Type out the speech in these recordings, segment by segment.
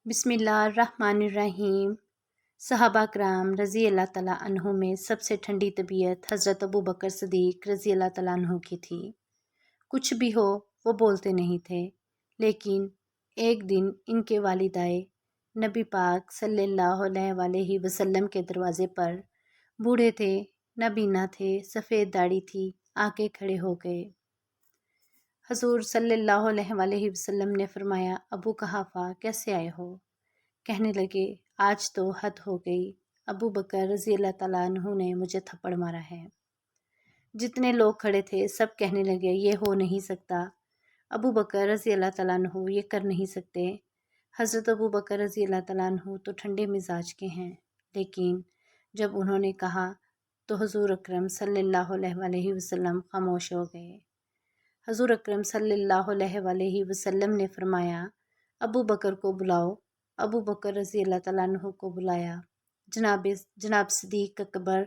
बिस्मिल्लाहिर्रहमानिर्रहीम। सहाबा कराम रज़ी अल्लाह तआला अन्हुम में सबसे ठंडी तबीयत हज़रत अबू बकर सिद्दीक़ रज़ी अल्लाह तआला अन्हु की थी। कुछ भी हो वो बोलते नहीं थे, लेकिन एक दिन इनके वालिदाए नबी पाक सल्लल्लाहु अलैहि वसल्लम के दरवाज़े पर बूढ़े थे, नाबीना थे, सफ़ेद दाढ़ी थी, आके खड़े हो गए। हजूर सल्लल्लाहु अलैहि वसल्लम ने फरमाया, अबू कहाफ़ा कैसे आए हो? कहने लगे, आज तो हद हो गई, अबू बकर रज़ी अल्लाह तआला अन्हु ने मुझे थप्पड़ मारा है। जितने लोग खड़े थे सब कहने लगे, ये हो नहीं सकता, अबू बकर रज़ी अल्लाह तआला अन्हु ये कर नहीं सकते। हज़रत अबू बकर रज़ी अल्लाह तआला अन्हु तो ठंडे मिजाज के हैं, लेकिन जब उन्होंने कहा तो हुज़ूर अकरम सल्लल्लाहु अलैहि वसल्लम खामोश हो गए। हुज़ूर अकरम सल्लल्लाहु अलैहि वसल्लम ने फरमाया, अबू बकर को बुलाओ। अबू बकर रज़ी अल्लाह तआला अन्हु को बुलाया। जनाब सिद्दीक़ अकबर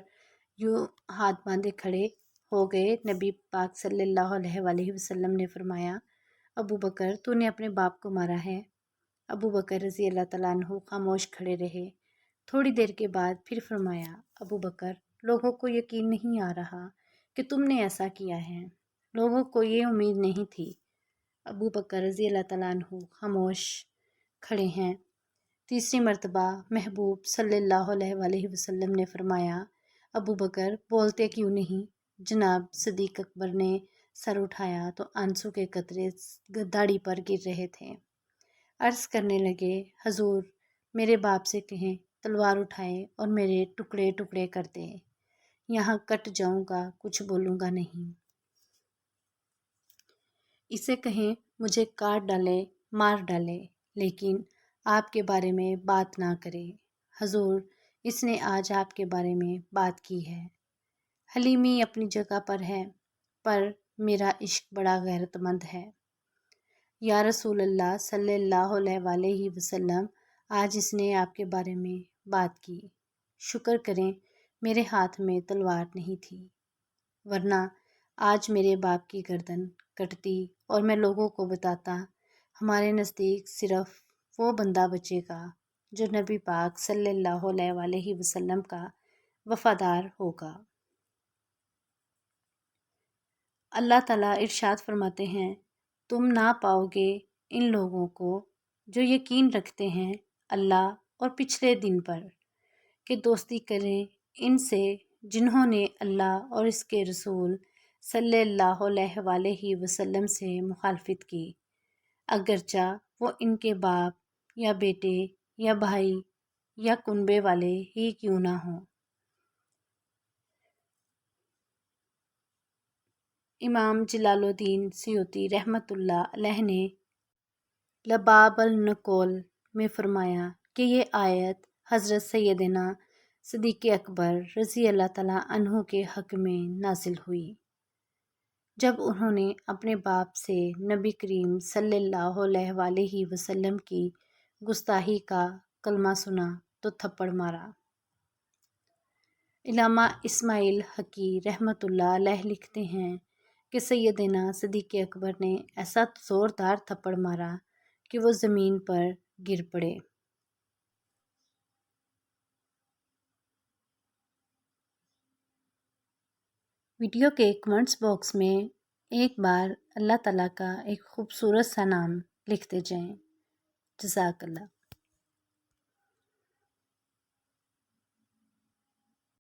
यूँ हाथ बांधे खड़े हो गए। नबी पाक सल्लल्लाहु अलैहि वसल्लम ने फरमाया, अबू बकर तूने अपने बाप को मारा है? अबू बकर रज़ी अल्लाह तआला अन्हु खामोश खड़े रहे। थोड़ी देर के बाद फिर फरमाया, अबू बकर लोगों को यकीन नहीं आ रहा कि तुमने ऐसा किया है, लोगों को ये उम्मीद नहीं थी। अबू बकर रज़ी अल्लाह तआला अन्हु खामोश खड़े हैं। तीसरी मर्तबा महबूब सल्लल्लाहु अलैहि वसल्लम ने फरमाया, अबू बकर बोलते क्यों नहीं? जनाब सिद्दीक़ अकबर ने सर उठाया तो आंसू के कतरे दाढ़ी पर गिर रहे थे। अर्ज़ करने लगे, हजूर मेरे बाप से कहें तलवार उठाए और मेरे टुकड़े टुकड़े कर दे, यहाँ कट जाऊँगा, कुछ बोलूँगा नहीं। इसे कहें मुझे काट डाले, मार डाले, लेकिन आपके बारे में बात ना करे। हजूर इसने आज आपके बारे में बात की है। हलीमी अपनी जगह पर है, पर मेरा इश्क बड़ा गैरतमंद है। या रसूल अल्लाह सल्लल्लाहु अलैहि वसल्लम, आज इसने आपके बारे में बात की। शुक्र करें मेरे हाथ में तलवार नहीं थी, वरना आज मेरे बाप की गर्दन कटती और मैं लोगों को बताता, हमारे नज़दीक सिर्फ़ वो बंदा बचेगा जो नबी पाक सल्लल्लाहु अलैहि वसल्लम का वफ़ादार होगा। अल्लाह ताला इरशाद फरमाते हैं, तुम ना पाओगे इन लोगों को जो यकीन रखते हैं अल्लाह और पिछले दिन पर, कि दोस्ती करें इनसे जिन्होंने अल्लाह और इसके रसूल सल्लल्लाहु अलैहि वसल्लम से मुखालफत की, अगरचा वो इनके बाप या बेटे या भाई या कुनबे वाले ही क्यों ना हों। इमाम जलालुद्दीन सयूती रहमतुल्लाह अलैह ने लबाब अल नकोल में फरमाया कि ये आयत हज़रत सैयदना सिद्दीक़ अकबर रज़ी अल्लाह तआला अन्हु के हक़ में नाज़िल हुई। जब उन्होंने अपने बाप से नबी करीम सल्लल्लाहु अलैहि वसल्लम की गुस्ताही का कलमा सुना तो थप्पड़ मारा। इल्लामा इस्माइल हकी रहमतुल्लाह अलैह लिखते हैं कि सैयदना सिद्दीक़ अकबर ने ऐसा ज़ोरदार थप्पड़ मारा कि वो ज़मीन पर गिर पड़े। वीडियो के कमेंट्स बॉक्स में एक बार अल्लाह ताला का एक खूबसूरत सा नाम लिखते जाएं। जज़ाकल्लाह।